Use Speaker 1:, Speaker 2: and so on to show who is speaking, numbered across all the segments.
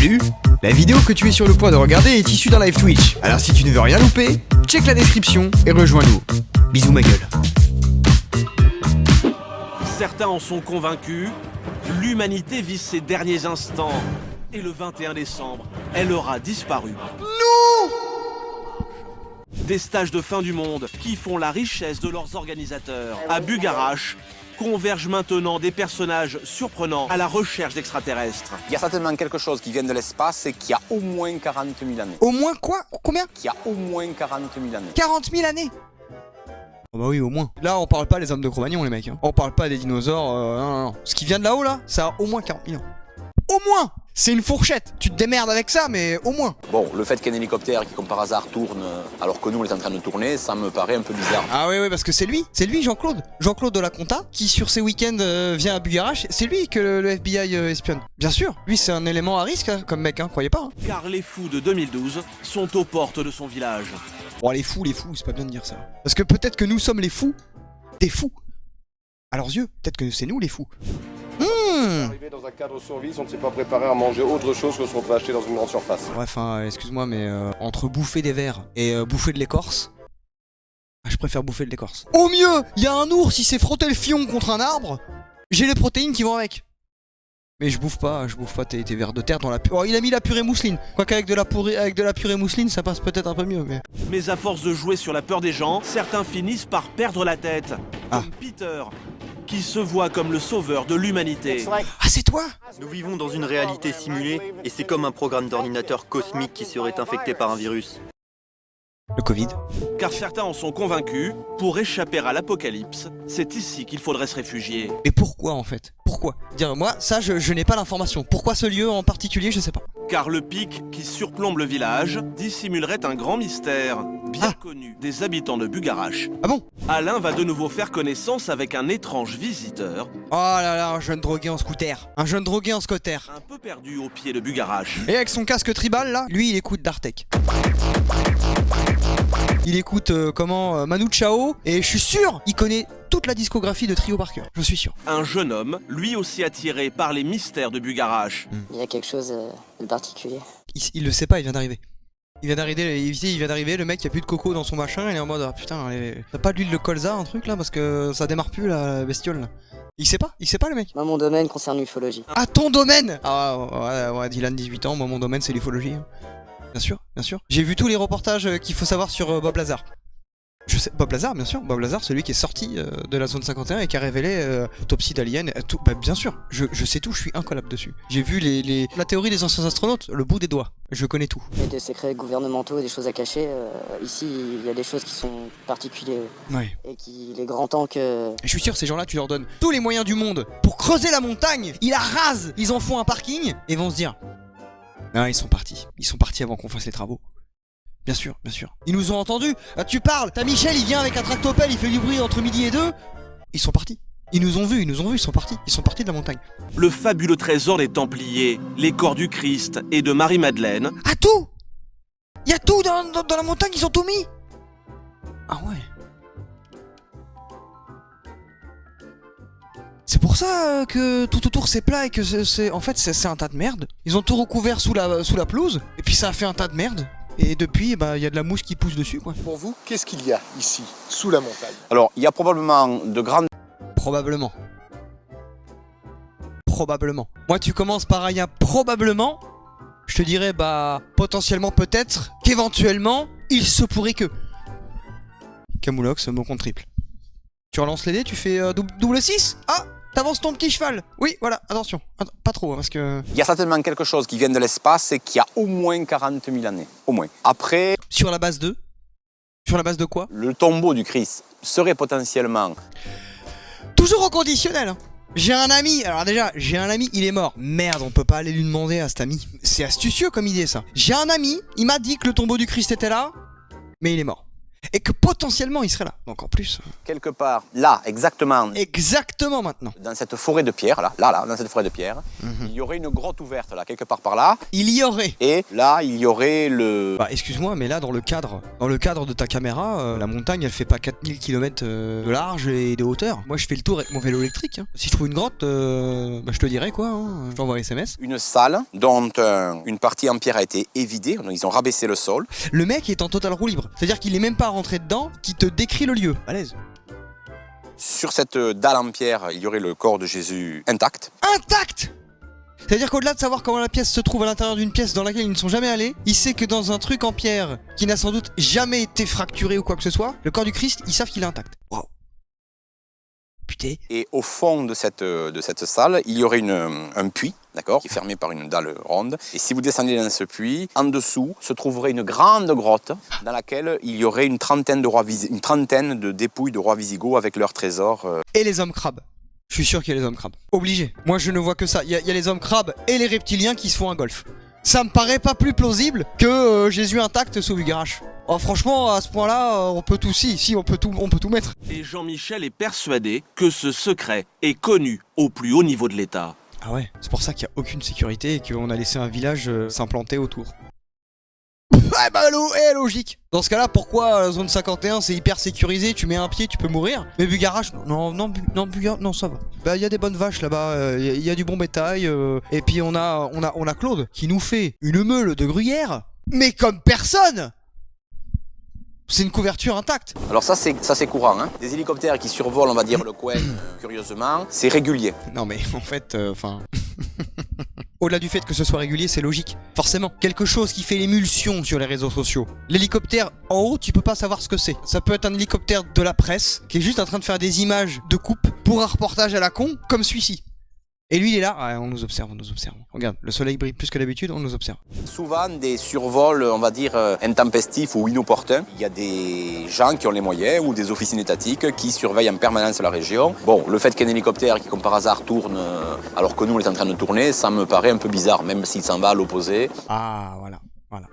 Speaker 1: Salut! La vidéo que tu es sur le point de regarder est issue d'un live Twitch. Alors si tu ne veux rien louper, check la description et rejoins-nous. Bisous ma gueule.
Speaker 2: Certains en sont convaincus, l'humanité vit ses derniers instants. Et le 21 décembre, elle aura disparu.
Speaker 1: Non!
Speaker 2: Des stages de fin du monde qui font la richesse de leurs organisateurs. À Bugarach, convergent maintenant des personnages surprenants à la recherche d'extraterrestres.
Speaker 3: Il y a certainement quelque chose qui vient de l'espace et qui a au moins 40 000 années.
Speaker 1: Au moins quoi? Combien?
Speaker 3: Qui a au moins 40 000 années.
Speaker 1: 40 000 années? Oh bah oui, au moins. Là, on parle pas des hommes de Cro-Magnon, les mecs. Hein. On parle pas des dinosaures. Non. Ce qui vient de là-haut, là, ça a au moins 40 000 ans. Au moins! C'est une fourchette. Tu te démerdes avec ça, mais au moins.
Speaker 3: Bon, le fait qu'un hélicoptère qui, comme par hasard, tourne alors que nous, on est en train de tourner, ça me paraît un peu bizarre.
Speaker 1: Ah oui, parce que c'est lui, Jean-Claude. Jean-Claude de la Conta, qui sur ses week-ends vient à Bugarach. C'est lui que le FBI espionne. Bien sûr, lui c'est un élément à risque, hein, comme mec, hein, croyez pas. Hein.
Speaker 2: Car les fous de 2012 sont aux portes de son village.
Speaker 1: Bon, les fous, c'est pas bien de dire ça. Parce que peut-être que nous sommes les fous des fous. À leurs yeux, peut-être que c'est nous les fous.
Speaker 4: Arrivé dans un cadre survie, on ne s'est pas préparé à manger autre chose que ce qu'on peut acheter dans une grande surface.
Speaker 1: Bref, hein, excuse-moi, mais entre bouffer des vers et bouffer de l'écorce, je préfère bouffer de l'écorce. Au mieux, il y a un ours, il s'est frotté le fion contre un arbre, j'ai les protéines qui vont avec. Mais je bouffe pas tes vers de terre dans la purée. Oh, il a mis la purée mousseline. Quoique avec de la purée mousseline, ça passe peut-être un peu mieux, mais...
Speaker 2: Mais à force de jouer sur la peur des gens, certains finissent par perdre la tête.
Speaker 1: Ah.
Speaker 2: Comme Peter, qui se voit comme le sauveur de l'humanité.
Speaker 1: Ah, c'est toi?
Speaker 5: Nous vivons dans une réalité simulée et c'est comme un programme d'ordinateur cosmique qui serait infecté par un virus.
Speaker 1: Le Covid.
Speaker 2: Car certains en sont convaincus, pour échapper à l'apocalypse, c'est ici qu'il faudrait se réfugier.
Speaker 1: Et pourquoi en fait? Pourquoi? Dire moi, ça je n'ai pas l'information. Pourquoi ce lieu en particulier, je sais pas.
Speaker 2: Car le pic qui surplombe le village dissimulerait un grand mystère, bien connu des habitants de Bugarach.
Speaker 1: Ah bon?
Speaker 2: Alain va de nouveau faire connaissance avec un étrange visiteur.
Speaker 1: Oh là là, un jeune drogué en scooter. Un jeune drogué en scooter.
Speaker 2: Un peu perdu au pied de Bugarach.
Speaker 1: Et avec son casque tribal là, lui il écoute Dartek. Il écoute Manu Chao, et je suis sûr, il connaît toute la discographie de Trio par cœur, je suis sûr.
Speaker 2: Un jeune homme, lui aussi attiré par les mystères de Bugarach.
Speaker 6: Il y a quelque chose de particulier.
Speaker 1: Il le sait pas, il vient d'arriver. Il vient d'arriver, le mec il y a plus de coco dans son machin, il est en mode ah putain, t'as pas de l'huile de colza un truc là parce que ça démarre plus la bestiole là. Il sait pas le mec.
Speaker 6: Moi mon domaine concerne l'ufologie.
Speaker 1: Ah ton domaine. Ah ouais, Dylan 18 ans, moi mon domaine c'est l'ufologie. Bien sûr. J'ai vu tous les reportages qu'il faut savoir sur Bob Lazar. Je sais, Bob Lazar, bien sûr. Bob Lazar, celui qui est sorti de la zone 51 et qui a révélé autopsie d'alien. Bah, bien sûr, je sais tout, je suis incollable dessus. J'ai vu la théorie des anciens astronautes, le bout des doigts. Je connais tout.
Speaker 6: Il y a des secrets gouvernementaux et des choses à cacher. Ici, il y a des choses qui sont particulières.
Speaker 1: Ouais.
Speaker 6: Et qu'il est grand temps que...
Speaker 1: Et je suis sûr, ces gens-là, tu leur donnes tous les moyens du monde pour creuser la montagne. Ils la rasent, ils en font un parking et vont se dire... Ah, ils sont partis avant qu'on fasse les travaux. Bien sûr. Ils nous ont entendus. Ah, tu parles. T'as Michel, il vient avec un tractopelle, il fait du bruit entre midi et 2. Ils sont partis. Ils nous ont vus, ils sont partis. Ils sont partis de la montagne.
Speaker 2: Le fabuleux trésor des Templiers, les corps du Christ et de Marie-Madeleine.
Speaker 1: Ah, tout! Il y a tout dans la montagne, ils ont tout mis. Ah ouais. C'est pour ça que tout autour c'est plat et que en fait c'est un tas de merde. Ils ont tout recouvert sous la pelouse et puis ça a fait un tas de merde. Et depuis, bah, y a de la mouche qui pousse dessus, quoi.
Speaker 4: Pour vous, qu'est-ce qu'il y a ici, sous la montagne?
Speaker 3: Alors, il y a probablement de grandes...
Speaker 1: Probablement. Moi, tu commences par un probablement. Je te dirais, bah, potentiellement, peut-être, qu'éventuellement, il se pourrait que. Camoulox, mon compte triple. Tu relances les dés, tu fais double 6. Ah! T'avances ton petit cheval. Oui, voilà, attention. Attends, pas trop, hein, parce que...
Speaker 3: Il y a certainement quelque chose qui vient de l'espace et qui a au moins 40 000 années. Au moins. Après...
Speaker 1: Sur la base de... Sur la base de quoi?
Speaker 3: Le tombeau du Christ serait potentiellement...
Speaker 1: Toujours au conditionnel, hein. J'ai un ami, alors déjà, il est mort. Merde, on peut pas aller lui demander à cet ami. C'est astucieux comme idée, ça. J'ai un ami, il m'a dit que le tombeau du Christ était là, mais il est mort. Et que potentiellement il serait là. Donc en plus...
Speaker 3: Quelque part, là, exactement,
Speaker 1: Exactement maintenant.
Speaker 3: dans cette forêt de pierre, là, dans cette forêt de pierre, il y aurait une grotte ouverte, là, quelque part par là.
Speaker 1: Il y aurait...
Speaker 3: Et là, il y aurait le...
Speaker 1: Bah excuse-moi, mais là dans le cadre de ta caméra, la montagne elle fait pas 4000 km de large et de hauteur. Moi je fais le tour avec mon vélo électrique. Hein. Si je trouve une grotte, bah je te dirai quoi, hein. Je t'envoie SMS.
Speaker 3: Une salle dont une partie en pierre a été évidée, donc ils ont rabaissé le sol.
Speaker 1: Le mec est en total roue libre. C'est-à-dire qu'il est même pas rentré dedans, qui te décrit le lieu. À l'aise.
Speaker 3: Sur cette dalle en pierre, il y aurait le corps de Jésus intact.
Speaker 1: Intact! C'est-à-dire qu'au-delà de savoir comment la pièce se trouve à l'intérieur d'une pièce dans laquelle ils ne sont jamais allés, il sait que dans un truc en pierre qui n'a sans doute jamais été fracturé ou quoi que ce soit, le corps du Christ, ils savent qu'il est intact. Waouh. Putain.
Speaker 3: Et au fond de cette salle, il y aurait un puits, d'accord, qui est fermé par une dalle ronde. Et si vous descendez dans ce puits, en dessous se trouverait une grande grotte dans laquelle il y aurait une trentaine de dépouilles de rois Visigoths avec leurs trésors.
Speaker 1: Et les hommes crabes. Je suis sûr qu'il y a les hommes crabes. Obligé. Moi je ne vois que ça. Il y a les hommes crabes et les reptiliens qui se font un golf. Ça me paraît pas plus plausible que Jésus intact sous Bugarache. Oh, franchement, à ce point-là, on peut tout on peut tout mettre.
Speaker 2: Et Jean-Michel est persuadé que ce secret est connu au plus haut niveau de l'État.
Speaker 1: Ah ouais, c'est pour ça qu'il n'y a aucune sécurité et qu'on a laissé un village s'implanter autour. Ouais bah logique. Dans ce cas-là, pourquoi zone 51 c'est hyper sécurisé, tu mets un pied, tu peux mourir. Mais Bugarache, non ça va. Bah il y a des bonnes vaches là-bas, il y a du bon bétail, et puis on a Claude qui nous fait une meule de gruyère, mais comme personne. C'est une couverture intacte.
Speaker 3: Alors ça c'est courant, hein. Des hélicoptères qui survolent, on va dire, le coin, curieusement, c'est régulier.
Speaker 1: Non mais en fait, au-delà du fait que ce soit régulier, c'est logique. Forcément, quelque chose qui fait l'émulsion sur les réseaux sociaux. L'hélicoptère en haut, tu peux pas savoir ce que c'est. Ça peut être un hélicoptère de la presse qui est juste en train de faire des images de coupe pour un reportage à la con, comme celui-ci. Et lui il est là, ouais, on nous observe. Regarde, le soleil brille plus que d'habitude, on nous observe.
Speaker 3: Souvent des survols, on va dire, intempestifs ou inopportuns. Il y a des gens qui ont les moyens ou des officines étatiques qui surveillent en permanence la région. Bon, le fait qu'il y ait un hélicoptère qui, comme par hasard, tourne alors que nous, on est en train de tourner, ça me paraît un peu bizarre, même s'il s'en va à l'opposé.
Speaker 1: Ah, voilà.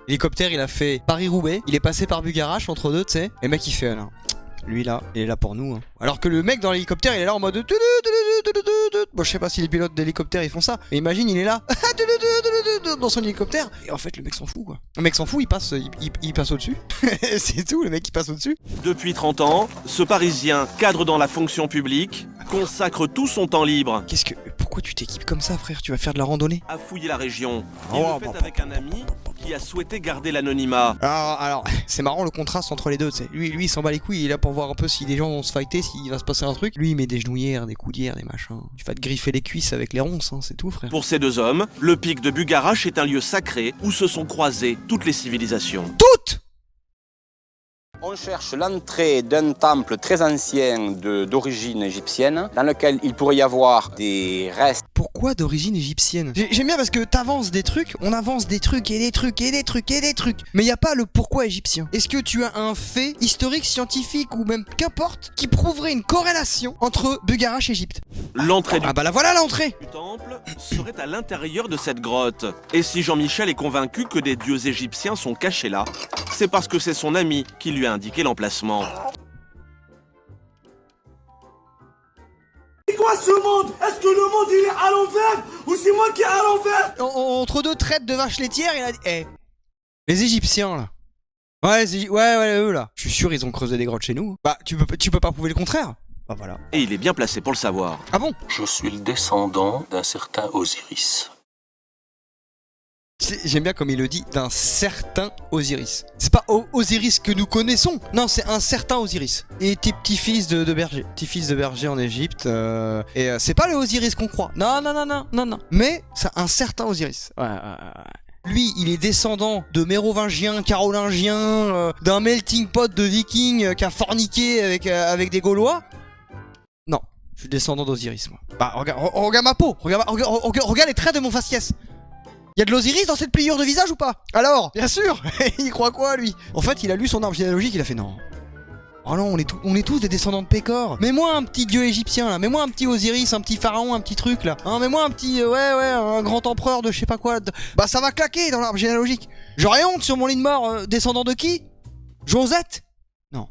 Speaker 1: L'hélicoptère, il a fait Paris-Roubaix, il est passé par Bugarache entre deux, tu sais. Et le mec, il fait, là, lui là, il est là pour nous. Hein. Alors que le mec dans l'hélicoptère, il est là en mode... Bon, je sais pas si les pilotes d'hélicoptère ils font ça, mais imagine, il est là dans son hélicoptère, et en fait le mec s'en fout quoi. Le mec s'en fout, il passe au-dessus. C'est tout, le mec il passe au-dessus.
Speaker 2: Depuis 30 ans, ce Parisien, cadre dans la fonction publique, consacre tout son temps libre
Speaker 1: Pourquoi tu t'équipes comme ça, frère? Tu vas faire de la randonnée?
Speaker 2: à fouiller la région. Il le fait avec un ami qui a souhaité garder l'anonymat.
Speaker 1: Alors c'est marrant le contraste entre les deux, tu sais. Lui il s'en bat les couilles, il est là pour voir un peu si les gens vont se fighter, s'il va se passer un truc. Lui il met des genouillères, des coudières, des machins. Tu vas te griffer les cuisses avec les ronces, hein, c'est tout, frère.
Speaker 2: Pour ces deux hommes, le pic de Bugarache est un lieu sacré où se sont croisées toutes les civilisations.
Speaker 1: Toutes!
Speaker 3: On cherche l'entrée d'un temple très ancien d'origine égyptienne, dans lequel il pourrait y avoir des restes.
Speaker 1: Pourquoi d'origine égyptienne? J'aime bien parce que t'avances des trucs, on avance des trucs et des trucs et des trucs et des trucs. Mais y a pas le pourquoi égyptien. Est-ce que tu as un fait historique, scientifique ou même qu'importe qui prouverait une corrélation entre Bugarache et Égypte?
Speaker 2: L'entrée
Speaker 1: Ah bah là voilà l'entrée!
Speaker 2: du temple serait à l'intérieur de cette grotte. Et si Jean-Michel est convaincu que des dieux égyptiens sont cachés là, c'est parce que c'est son ami qui lui a indiqué l'emplacement.
Speaker 7: C'est quoi ce monde? Est-ce que le monde il est à l'envers ou c'est moi qui est à l'envers?
Speaker 1: Entre deux traites de vaches laitières, il a dit... Eh, les Égyptiens là. Ouais, eux là. Je suis sûr ils ont creusé des grottes chez nous. Bah tu peux pas prouver le contraire. Bah voilà.
Speaker 2: Et il est bien placé pour le savoir.
Speaker 1: Ah bon?
Speaker 8: Je suis le descendant d'un certain Osiris.
Speaker 1: J'aime bien comme il le dit, d'un certain Osiris. C'est pas Osiris que nous connaissons. Non, c'est un certain Osiris. Et était petit-fils de berger. Petit-fils de berger en Égypte. Et c'est pas le Osiris qu'on croit. Non. Mais c'est un certain Osiris. Ouais. Lui, il est descendant de mérovingiens, carolingiens, d'un melting pot de vikings qui a forniqué avec des Gaulois. Non, je suis descendant d'Osiris, moi. Bah, regarde ma peau. Regarde les traits de mon faciès. Y'a de l'Osiris dans cette pliure de visage ou pas? Alors, bien sûr. Il croit quoi lui? En fait il a lu son arbre généalogique, il a fait non. Oh non, on est tous des descendants de Pécor. Mets-moi un petit dieu égyptien là, mets-moi un petit Osiris, un petit pharaon, un petit truc là. Hein, mets-moi un petit, un grand empereur de je sais pas quoi. Bah ça va claquer dans l'arbre généalogique. J'aurais honte sur mon lit de mort, descendant de qui? Josette? Non.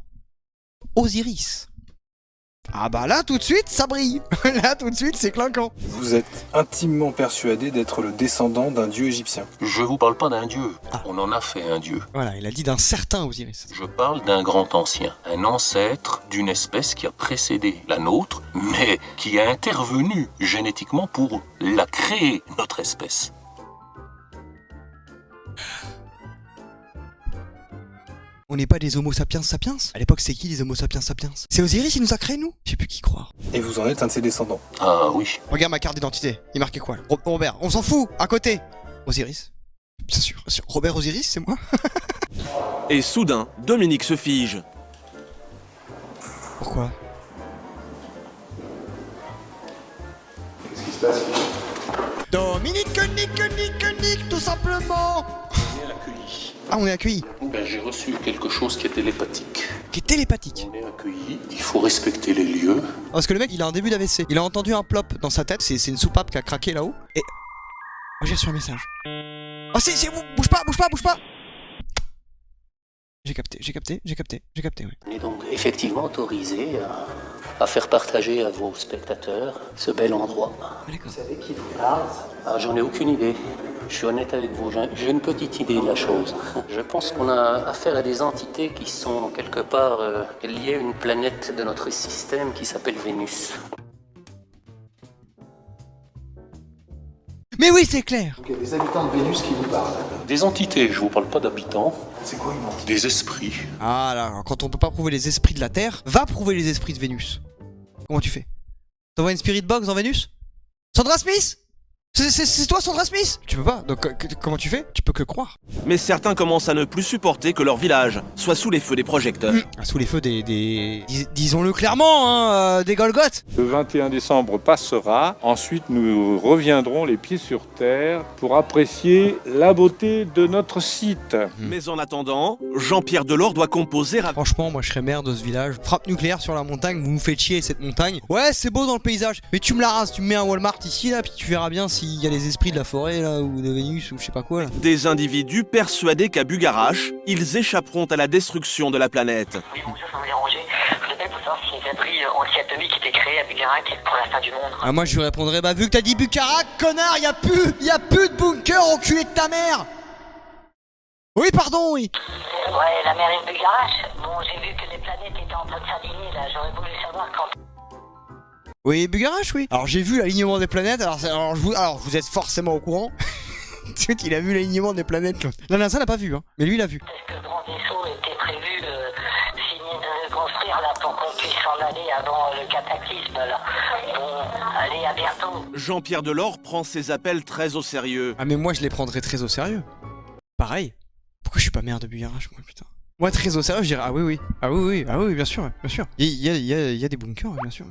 Speaker 1: Osiris. Ah bah là tout de suite ça brille. Là tout de suite c'est clinquant.
Speaker 9: Vous êtes intimement persuadé d'être le descendant d'un dieu égyptien.
Speaker 8: Je vous parle pas d'un dieu, on en a fait un dieu.
Speaker 1: Voilà, il a dit d'un certain Osiris.
Speaker 8: Je parle d'un grand ancien, un ancêtre d'une espèce qui a précédé la nôtre, mais qui a intervenu génétiquement pour la créer, notre espèce.
Speaker 1: On n'est pas des homo sapiens sapiens? À l'époque, c'est qui les homo sapiens sapiens? C'est Osiris, il nous a créés, nous? Je sais plus qui croire.
Speaker 9: Et vous en êtes un de ses descendants.
Speaker 8: Ah oui.
Speaker 1: Regarde ma carte d'identité. Il marquait quoi? Robert. On s'en fout. À côté. Osiris. Bien sûr. Robert Osiris, c'est moi.
Speaker 2: Et soudain, Dominique se fige.
Speaker 1: Pourquoi?
Speaker 4: Qu'est-ce qui se passe?
Speaker 1: Dominique, Nick, tout simplement.
Speaker 8: On est accueillis.
Speaker 1: Ah, on est accueillis.
Speaker 8: Ben, j'ai reçu quelque chose qui est télépathique.
Speaker 1: Qui est télépathique.
Speaker 8: On est accueillis, il faut respecter les lieux.
Speaker 1: Parce que le mec, il a un début d'AVC. Il a entendu un plop dans sa tête. C'est une soupape qui a craqué là-haut. Et... Oh, j'ai reçu un message. Oh, c'est vous. Bouge pas. J'ai capté, oui.
Speaker 8: On est donc effectivement autorisé à faire partager à vos spectateurs ce bel endroit.
Speaker 1: Ah, d'accord.
Speaker 8: Vous savez qui vous parle? Ah, j'en ai aucune idée. Je suis honnête avec vous, j'ai une petite idée de la chose. Je pense qu'on a affaire à des entités qui sont quelque part liées à une planète de notre système qui s'appelle Vénus.
Speaker 1: Mais oui, c'est clair.
Speaker 9: Donc il y a des habitants de Vénus qui vous parlent.
Speaker 8: Des entités, je vous parle pas d'habitants,
Speaker 9: C'est quoi une entité?
Speaker 8: des esprits.
Speaker 1: Ah là, quand on peut pas prouver les esprits de la Terre, va prouver les esprits de Vénus. Comment tu fais? T'envoies une spirit box dans Vénus? Sandra Smith? C'est toi Sandra Smith? Tu peux pas, donc comment tu fais? Tu peux que croire.
Speaker 2: Mais certains commencent à ne plus supporter que leur village soit sous les feux des projecteurs.
Speaker 1: Sous les feux disons-le clairement, des Golgoth.
Speaker 10: Le 21 décembre passera, ensuite nous reviendrons les pieds sur terre pour apprécier la beauté de notre site.
Speaker 2: Mais en attendant, Jean-Pierre Delors doit composer avec...
Speaker 1: Franchement, moi je serais maire de ce village. Frappe nucléaire sur la montagne, vous nous faites chier cette montagne. Ouais, c'est beau dans le paysage, mais tu me la rases, tu me mets un Walmart ici là, puis tu verras bien s'il y a les esprits de la forêt là, ou de Vénus, ou je sais pas quoi là.
Speaker 2: des individus persuadés qu'à Bugarache, ils échapperont à la destruction de la planète.
Speaker 11: Oui, bonjour, ça m'a dérangé. Je appelle pour savoir s'il y a des abris anti-atomiques qui étaient créés à Bugarache pour la fin du monde.
Speaker 1: Ah, moi je lui répondrais, bah vu que t'as dit Bucarak, connard, y a plus de bunker, enculé de ta mère. Oui, pardon, oui.
Speaker 11: Ouais, la mer est Bugarache. Bon, j'ai vu que les planètes étaient en train de s'aligner là. J'aurais voulu savoir quand.
Speaker 1: Oui, Bugarache, oui. Alors j'ai vu l'alignement des planètes, alors vous êtes forcément au courant. Il a vu l'alignement des planètes. La NASA n'a pas vu, hein, mais lui il a vu.
Speaker 11: Est-ce que le grand vaisseau était prévu de construire là pour qu'on puisse s'en aller avant le cataclysme là? Bon, allez, à bientôt.
Speaker 2: Jean-Pierre Delors prend ses appels très au sérieux.
Speaker 1: Ah mais moi je les prendrais très au sérieux. Pareil. Pourquoi je suis pas maire de Bugarache, moi, putain? Moi très au sérieux, je dirais ah oui, bien sûr. Il y a des bunkers, bien sûr.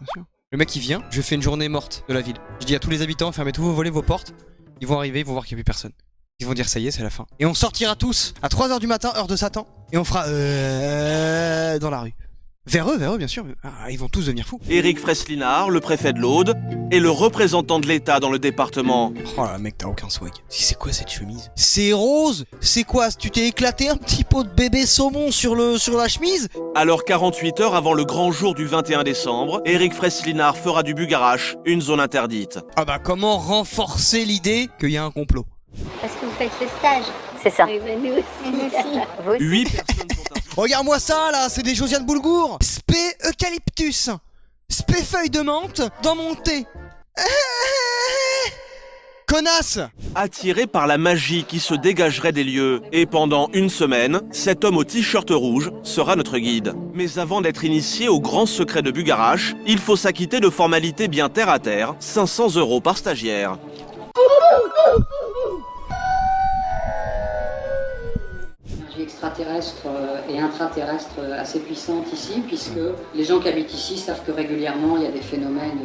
Speaker 1: Le mec il vient, je fais une journée morte de la ville. Je dis à tous les habitants, fermez tous vos volets, vos portes. Ils vont arriver, ils vont voir qu'il n'y a plus personne. Ils vont dire ça y est, c'est la fin. Et on sortira tous à 3h du matin, heure de Satan. Et on fera dans la rue. Vers eux, bien sûr. Ah, ils vont tous devenir fous.
Speaker 2: Éric Freslinard, le préfet de l'Aude, et le représentant de l'État dans le département.
Speaker 1: Oh là, mec, t'as aucun swag. C'est quoi cette chemise? C'est rose? C'est quoi? Tu t'es éclaté un petit pot de bébé saumon sur la chemise?
Speaker 2: Alors 48 heures avant le grand jour du 21 décembre, Éric Freslinard fera du Bugarache une zone interdite.
Speaker 1: Ah bah comment renforcer l'idée qu'il y a un complot?
Speaker 12: Parce que vous faites le stage.
Speaker 11: C'est ça.
Speaker 12: Oui, ben nous aussi.
Speaker 11: Vous aussi.
Speaker 2: 8 personnes sont impliquées.
Speaker 1: Regarde-moi ça là, c'est des Josiane Boulgour. Spé eucalyptus. Spé feuille de menthe dans mon thé. Connasse!
Speaker 2: Attiré par la magie qui se dégagerait des lieux. Et pendant une semaine, cet homme au t-shirt rouge sera notre guide. Mais avant d'être initié au grand secret de Bugarache, il faut s'acquitter de formalités bien terre à terre, 500 € par stagiaire.
Speaker 6: Extraterrestre et intraterrestre assez puissante ici, puisque les gens qui habitent ici savent que régulièrement il y a des phénomènes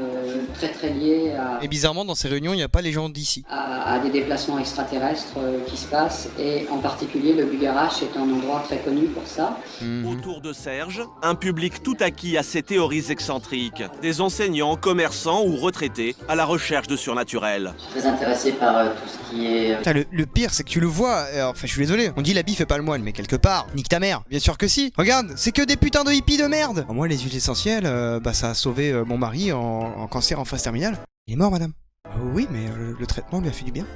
Speaker 6: très très lié
Speaker 1: Et bizarrement, dans ces réunions, il n'y a pas les gens d'ici.
Speaker 6: à des déplacements extraterrestres qui se passent, et en particulier le Bugarach est un endroit très connu pour ça.
Speaker 2: Autour de Serge, un public tout acquis à ces théories excentriques. Des enseignants, commerçants ou retraités à la recherche de surnaturel.
Speaker 6: Je suis très intéressé par tout ce qui est...
Speaker 1: Putain, le pire, c'est que tu le vois. Enfin, je suis désolé. On dit l'habit fait pas le moine, mais quelque part, nique ta mère. Bien sûr que si. Regarde, c'est que des putains de hippies de merde. Moi, les huiles essentielles, ça a sauvé mon mari en cancer en phase terminale. Il est mort, madame. Oui, mais le traitement lui a fait du bien.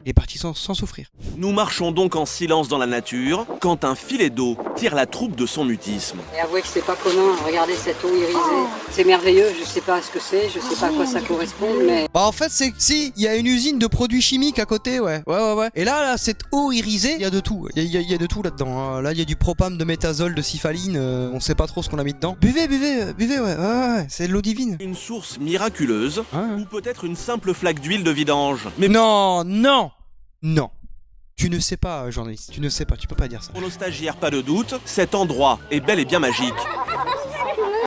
Speaker 1: Il est parti sans souffrir.
Speaker 2: Nous marchons donc en silence dans la nature quand un filet d'eau tire la troupe de son mutisme.
Speaker 6: Et avouez que c'est pas commun, regardez cette eau irisée. C'est merveilleux, je sais pas ce que c'est, je sais pas à quoi ça correspond, mais...
Speaker 1: Bah en fait c'est si, il y a une usine de produits chimiques à côté, ouais. Et là cette eau irisée, il y a de tout. Il y a de tout là-dedans. Hein. Là il y a du propane, de méthazole, de syphaline, on sait pas trop ce qu'on a mis dedans. Buvez, ouais. C'est de l'eau divine.
Speaker 2: Une source miraculeuse, ou peut-être une simple flaque d'huile de vidange. Mais
Speaker 1: Non. Tu ne sais pas, journaliste, tu ne sais pas, tu peux pas dire ça.
Speaker 2: Pour nos stagiaires, pas de doute, cet endroit est bel et bien magique.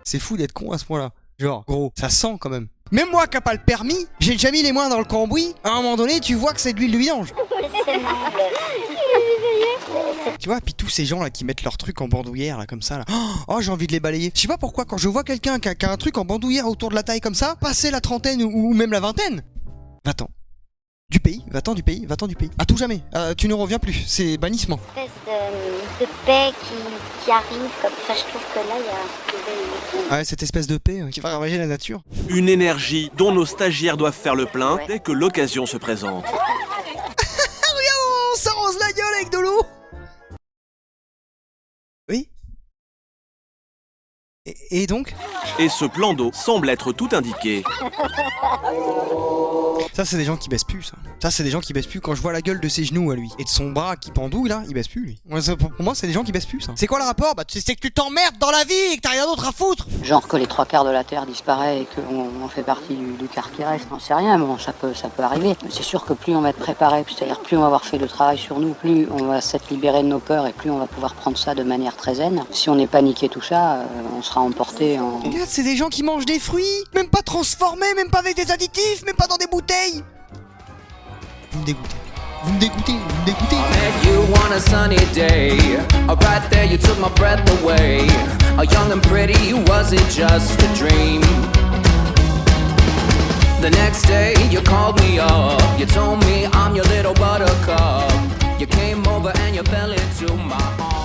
Speaker 1: C'est fou d'être con à ce point-là. Genre, gros, ça sent quand même. Même moi qui a pas le permis, j'ai déjà mis les mains dans le cambouis, à un moment donné, tu vois que c'est de l'huile de vidange. Tu vois, puis tous ces gens là qui mettent leur truc en bandoulière là comme ça là. Oh, j'ai envie de les balayer. Je sais pas pourquoi quand je vois quelqu'un qui a un truc en bandoulière autour de la taille comme ça, passer la trentaine ou même la vingtaine. Va-t'en. Va-t'en du pays. À tout jamais. Tu ne reviens plus. C'est bannissement.
Speaker 12: Une espèce de paix qui arrive comme ça. Je trouve que là, il y a...
Speaker 1: Ouais, cette espèce de paix qui va ravager la nature.
Speaker 2: Une énergie dont nos stagiaires doivent faire le plein dès que l'occasion se présente.
Speaker 1: Regarde, on s'arrose la gueule avec de l'eau. Oui. Et donc ?
Speaker 2: Et ce plan d'eau semble être tout indiqué.
Speaker 1: Ça c'est des gens qui baissent plus ça. Ça c'est des gens qui baissent plus. Quand je vois la gueule de ses genoux à lui et de son bras qui pendouille là, il baisse plus lui. Pour moi c'est des gens qui baissent plus ça. C'est quoi le rapport ? Bah c'est que tu t'emmerdes dans la vie et que t'as rien d'autre à foutre.
Speaker 6: Genre que les 3/4 de la Terre disparaît et qu'on fait partie du quart qui reste, on sait rien, bon ça peut arriver. Mais c'est sûr que plus on va être préparé, c'est-à-dire plus on va avoir fait de travail sur nous, plus on va s'être libéré de nos peurs et plus on va pouvoir prendre ça de manière très zen. Si on n'est pas niqué tout ça, on sera emporté en...
Speaker 1: Regarde, c'est des gens qui mangent des fruits, même pas transformés, même pas avec des additifs, même pas dans des bouteilles. Vous me dégoûtez.
Speaker 13: I met you on a sunny day. Right there you took my breath away. Young and pretty, was it just a dream? The next day you called me up. You told me I'm your little buttercup. You came over and you fell into my arms.